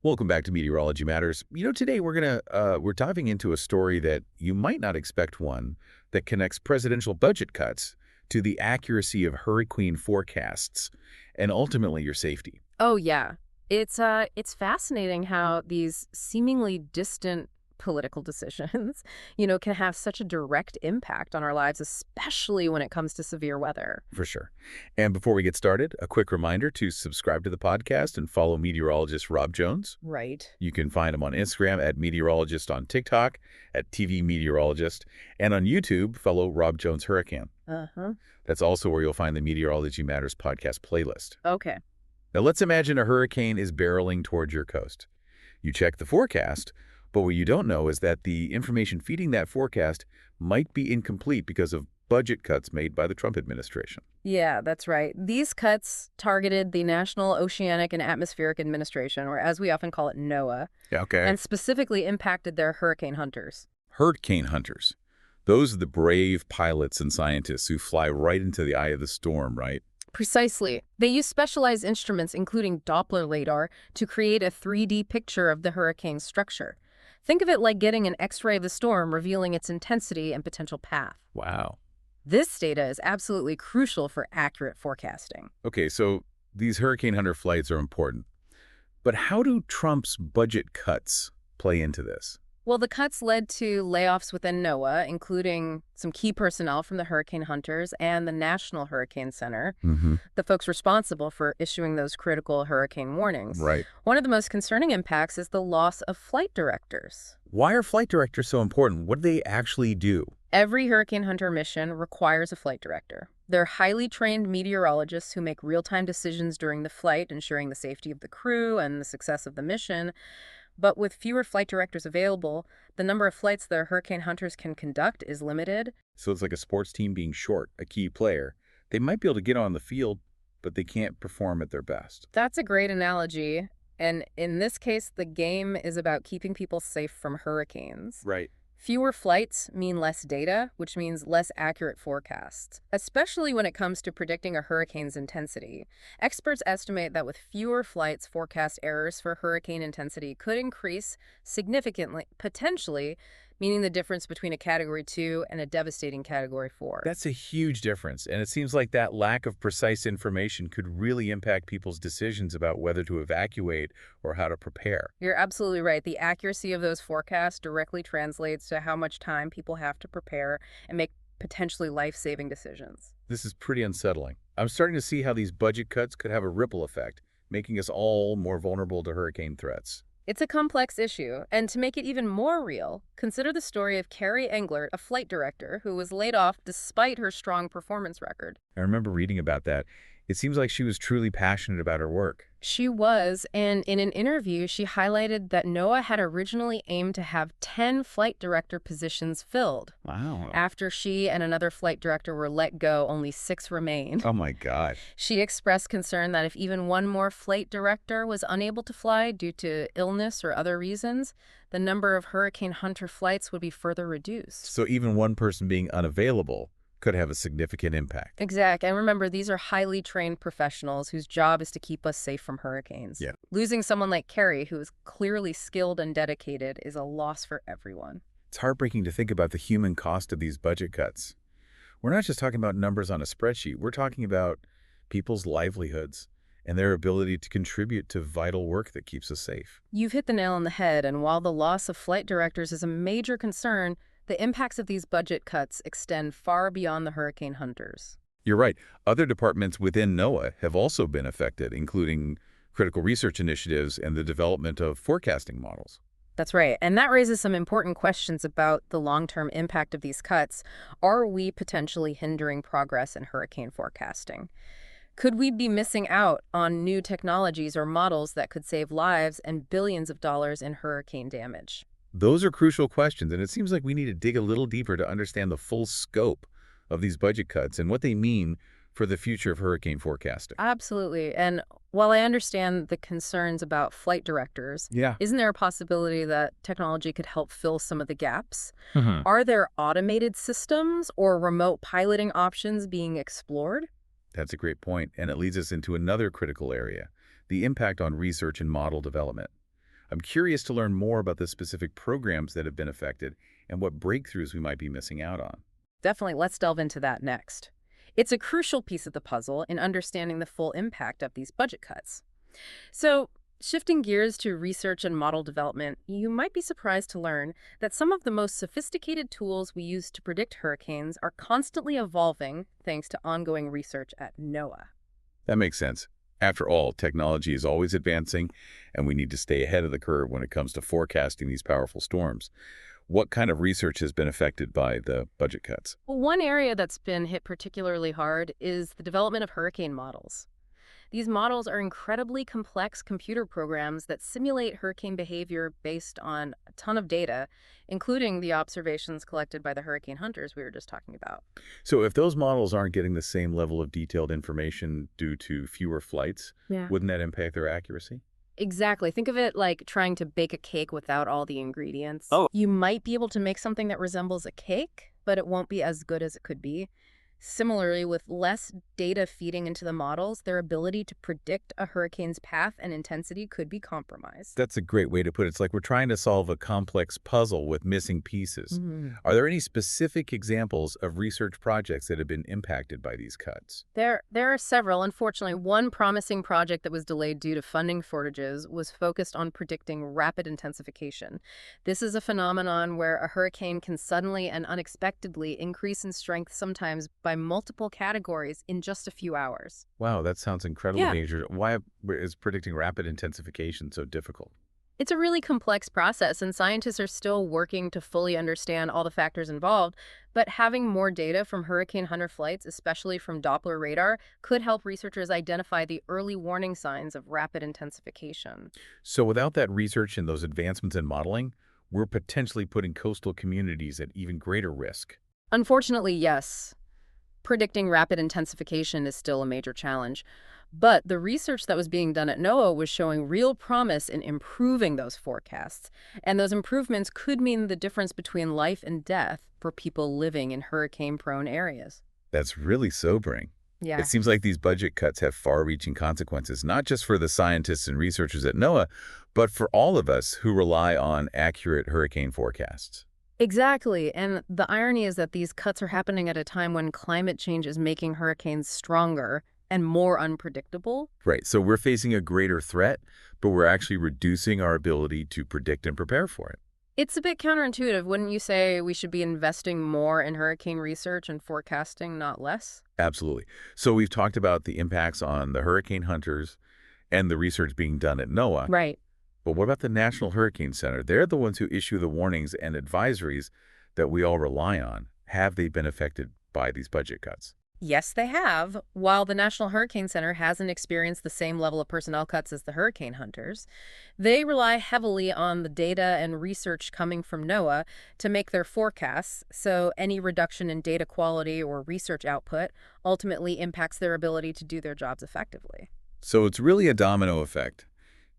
Welcome back to Meteorology Matters. Today we're diving into a story that you might not expect one that connects presidential budget cuts to the accuracy of hurricane forecasts and ultimately your safety. Oh yeah. It's fascinating how these seemingly distant political decisions, can have such a direct impact on our lives, especially when it comes to severe weather. For sure. And before we get started, a quick reminder to subscribe to the podcast and follow meteorologist Rob Jones. Right. You can find him on Instagram at meteorologist, on TikTok at TV Meteorologist, and on YouTube, follow Rob Jones Hurricane. Uh-huh. That's also where you'll find the Meteorology Matters podcast playlist. Okay. Now let's imagine a hurricane is barreling towards your coast. You check the forecast, but what you don't know is that the information feeding that forecast might be incomplete because of budget cuts made by the Trump administration. Yeah, that's right. These cuts targeted the National Oceanic and Atmospheric Administration, or as we often call it, NOAA, Yeah, okay. and specifically impacted their hurricane hunters. Hurricane hunters. Those are the brave pilots and scientists who fly right into the eye of the storm, right? Precisely. They use specialized instruments, including Doppler radar, to create a 3D picture of the hurricane's structure. Think of it like getting an X-ray of the storm, revealing its intensity and potential path. Wow. This data is absolutely crucial for accurate forecasting. Okay, so these hurricane hunter flights are important. But how do Trump's budget cuts play into this? Well, the cuts led to layoffs within NOAA, including some key personnel from the hurricane hunters and the National Hurricane Center, Mm-hmm. the folks responsible for issuing those critical hurricane warnings. Right. One of the most concerning impacts is the loss of flight directors. Why are flight directors so important? What do they actually do? Every hurricane hunter mission requires a flight director. They're highly trained meteorologists who make real-time decisions during the flight, ensuring the safety of the crew and the success of the mission. But with fewer flight directors available, the number of flights that hurricane hunters can conduct is limited. So it's like a sports team being short a key player. They might be able to get on the field, but they can't perform at their best. That's a great analogy. And in this case, the game is about keeping people safe from hurricanes. Right. Fewer flights mean less data, which means less accurate forecasts, especially when it comes to predicting a hurricane's intensity. Experts estimate that with fewer flights, forecast errors for hurricane intensity could increase significantly, potentially, meaning the difference between a Category 2 and a devastating Category 4. That's a huge difference, and it seems like that lack of precise information could really impact people's decisions about whether to evacuate or how to prepare. You're absolutely right. The accuracy of those forecasts directly translates to how much time people have to prepare and make potentially life-saving decisions. This is pretty unsettling. I'm starting to see how these budget cuts could have a ripple effect, making us all more vulnerable to hurricane threats. It's a complex issue, and to make it even more real, consider the story of Carrie Englert, a flight director who was laid off despite her strong performance record. I remember reading about that. It seems like she was truly passionate about her work. She was, and in an interview, she highlighted that NOAA had originally aimed to have 10 flight director positions filled. Wow. After she and another flight director were let go, only 6 remained. Oh my God. She expressed concern that if even one more flight director was unable to fly due to illness or other reasons, the number of hurricane hunter flights would be further reduced. So even one person being unavailable could have a significant impact. Exact. And remember, these are highly trained professionals whose job is to keep us safe from hurricanes. Yeah. Losing someone like Carrie, who is clearly skilled and dedicated, is a loss for everyone. It's heartbreaking to think about the human cost of these budget cuts. We're not just talking about numbers on a spreadsheet. We're talking about people's livelihoods and their ability to contribute to vital work that keeps us safe. You've hit the nail on the head, and while the loss of flight directors is a major concern, the impacts of these budget cuts extend far beyond the hurricane hunters. You're right. Other departments within NOAA have also been affected, including critical research initiatives and the development of forecasting models. That's right. And that raises some important questions about the long-term impact of these cuts. Are we potentially hindering progress in hurricane forecasting? Could we be missing out on new technologies or models that could save lives and billions of dollars in hurricane damage? Those are crucial questions, and it seems like we need to dig a little deeper to understand the full scope of these budget cuts and what they mean for the future of hurricane forecasting. Absolutely. And while I understand the concerns about flight directors, Yeah. isn't there a possibility that technology could help fill some of the gaps? Mhm. Are there automated systems or remote piloting options being explored? That's a great point, and it leads us into another critical area, the impact on research and model development. I'm curious to learn more about the specific programs that have been affected and what breakthroughs we might be missing out on. Definitely, let's delve into that next. It's a crucial piece of the puzzle in understanding the full impact of these budget cuts. So, shifting gears to research and model development, you might be surprised to learn that some of the most sophisticated tools we use to predict hurricanes are constantly evolving thanks to ongoing research at NOAA. That makes sense. After all, technology is always advancing, and we need to stay ahead of the curve when it comes to forecasting these powerful storms. What kind of research has been affected by the budget cuts? Well, one area that's been hit particularly hard is the development of hurricane models. These models are incredibly complex computer programs that simulate hurricane behavior based on a ton of data, including the observations collected by the hurricane hunters we were just talking about. So if those models aren't getting the same level of detailed information due to fewer flights, Yeah. wouldn't that impact their accuracy? Exactly. Think of it like trying to bake a cake without all the ingredients. Oh, You might be able to make something that resembles a cake, but it won't be as good as it could be. Similarly, with less data feeding into the models, their ability to predict a hurricane's path and intensity could be compromised. that's a great way to put it. It's like we're trying to solve a complex puzzle with missing pieces. Mhm. Are there any specific examples of research projects that have been impacted by these cuts? There are several. Unfortunately, one promising project that was delayed due to funding shortages was focused on predicting rapid intensification. This is a phenomenon where a hurricane can suddenly and unexpectedly increase in strength, sometimes by multiple categories in just a few hours. Wow, that sounds incredibly Yeah. dangerous. Why is predicting rapid intensification so difficult? It's a really complex process, and scientists are still working to fully understand all the factors involved. But having more data from hurricane hunter flights, especially from Doppler radar, could help researchers identify the early warning signs of rapid intensification. So without that research and those advancements in modeling, we're potentially putting coastal communities at even greater risk. Unfortunately, yes. Predicting rapid intensification is still a major challenge. But the research that was being done at NOAA was showing real promise in improving those forecasts. And those improvements could mean the difference between life and death for people living in hurricane-prone areas. That's really sobering. It Yeah. seems like these budget cuts have far-reaching consequences, not just for the scientists and researchers at NOAA, but for all of us who rely on accurate hurricane forecasts. Exactly. And the irony is that these cuts are happening at a time when climate change is making hurricanes stronger and more unpredictable. Right, so we're facing a greater threat, but we're actually reducing our ability to predict and prepare for it. It's a bit counterintuitive. Wouldn't you say we should be investing more in hurricane research and forecasting, not less? Absolutely. So we've talked about the impacts on the hurricane hunters and the research being done at NOAA. Right. But what about the National Hurricane Center? They're the ones who issue the warnings and advisories that we all rely on. Have they been affected by these budget cuts? Yes, they have. While the National Hurricane Center hasn't experienced the same level of personnel cuts as the hurricane hunters, they rely heavily on the data and research coming from NOAA to make their forecasts, so any reduction in data quality or research output ultimately impacts their ability to do their jobs effectively. So it's really a domino effect.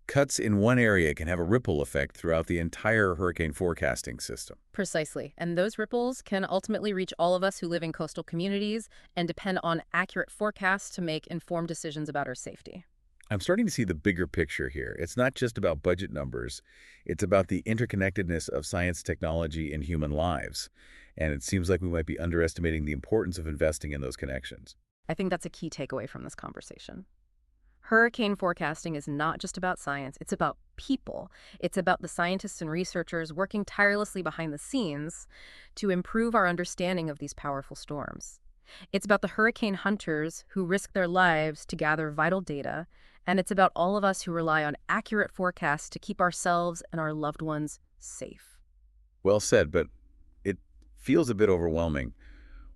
Cuts in one area can have a ripple effect throughout the entire hurricane forecasting system. Precisely. And those ripples can ultimately reach all of us who live in coastal communities and depend on accurate forecasts to make informed decisions about our safety. I'm starting to see the bigger picture here. It's not just about budget numbers. It's about the interconnectedness of science, technology, and human lives. And it seems like we might be underestimating the importance of investing in those connections. I think that's a key takeaway from this conversation. Hurricane forecasting is not just about science, it's about people. It's about the scientists and researchers working tirelessly behind the scenes to improve our understanding of these powerful storms. It's about the hurricane hunters who risk their lives to gather vital data, and it's about all of us who rely on accurate forecasts to keep ourselves and our loved ones safe. Well said, but it feels a bit overwhelming.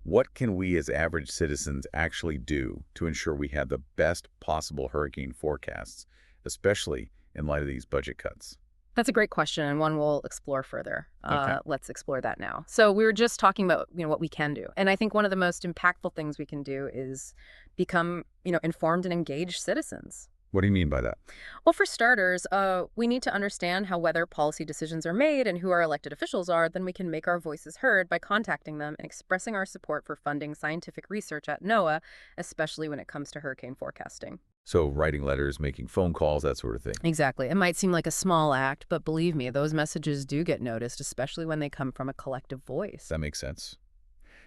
What can we as average citizens actually do to ensure we have the best possible hurricane forecasts, especially in light of these budget cuts? That's a great question, and one we'll explore further. Okay. Let's explore that now. So we were just talking about, what we can do. And I think one of the most impactful things we can do is become, informed and engaged citizens. What do you mean by that? Well, for starters, we need to understand how weather policy decisions are made and who our elected officials are. Then we can make our voices heard by contacting them and expressing our support for funding scientific research at NOAA, especially when it comes to hurricane forecasting. So writing letters, making phone calls, that sort of thing. Exactly. It might seem like a small act, but believe me, those messages do get noticed, especially when they come from a collective voice. That makes sense.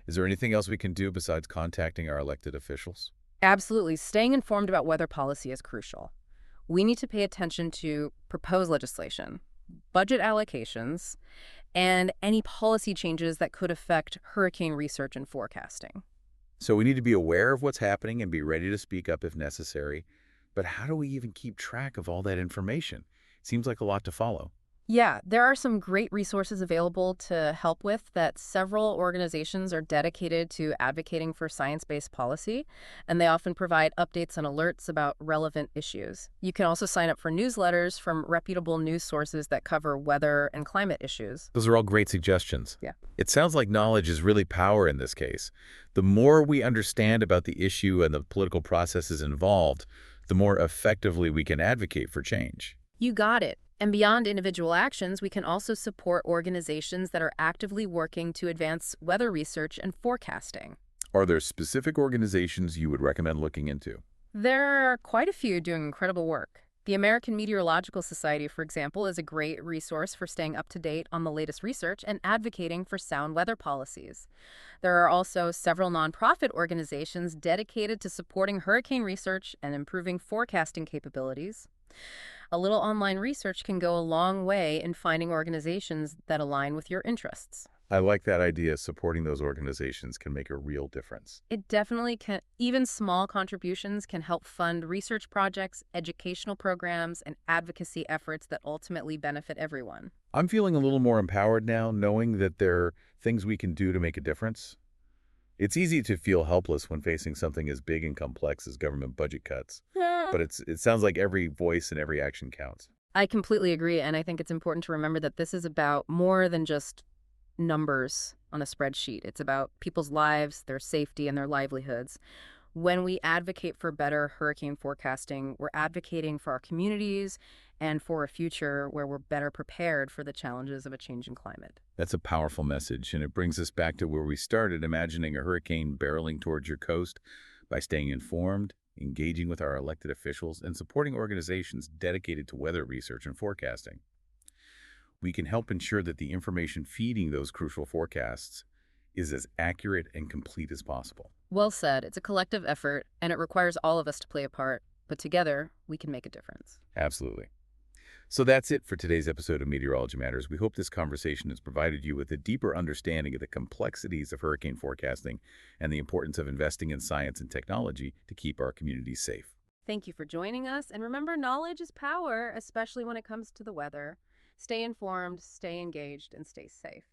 Is there anything else we can do besides contacting our elected officials? Absolutely. Staying informed about weather policy is crucial. We need to pay attention to proposed legislation, budget allocations, and any policy changes that could affect hurricane research and forecasting. So we need to be aware of what's happening and be ready to speak up if necessary. But how do we even keep track of all that information? Seems like a lot to follow. Yeah, there are some great resources available to help with that. Several organizations are dedicated to advocating for science-based policy, and they often provide updates and alerts about relevant issues. You can also sign up for newsletters from reputable news sources that cover weather and climate issues. Those are all great suggestions. Yeah. It sounds like knowledge is really power in this case. The more we understand about the issue and the political processes involved, the more effectively we can advocate for change. You got it. And beyond individual actions, we can also support organizations that are actively working to advance weather research and forecasting. Are there specific organizations you would recommend looking into? There are quite a few doing incredible work. The American Meteorological Society, for example, is a great resource for staying up to date on the latest research and advocating for sound weather policies. There are also several nonprofit organizations dedicated to supporting hurricane research and improving forecasting capabilities. A little online research can go a long way in finding organizations that align with your interests. I like that idea. Supporting those organizations can make a real difference. It definitely can. Even small contributions can help fund research projects, educational programs, and advocacy efforts that ultimately benefit everyone. I'm feeling a little more empowered now, knowing that there are things we can do to make a difference. It's easy to feel helpless when facing something as big and complex as government budget cuts, but it sounds like every voice and every action counts. I completely agree, and I think it's important to remember that this is about more than just numbers on a spreadsheet. It's about people's lives, their safety, and their livelihoods. When we advocate for better hurricane forecasting, we're advocating for our communities and for a future where we're better prepared for the challenges of a changing climate. That's a powerful message, and it brings us back to where we started, imagining a hurricane barreling towards your coast. By staying informed, engaging with our elected officials, and supporting organizations dedicated to weather research and forecasting, we can help ensure that the information feeding those crucial forecasts is as accurate and complete as possible. Well said. It's a collective effort, and it requires all of us to play a part, but together we can make a difference. Absolutely. So that's it for today's episode of Meteorology Matters. We hope this conversation has provided you with a deeper understanding of the complexities of hurricane forecasting and the importance of investing in science and technology to keep our communities safe. Thank you for joining us, and remember, knowledge is power, especially when it comes to the weather. Stay informed, stay engaged, and stay safe.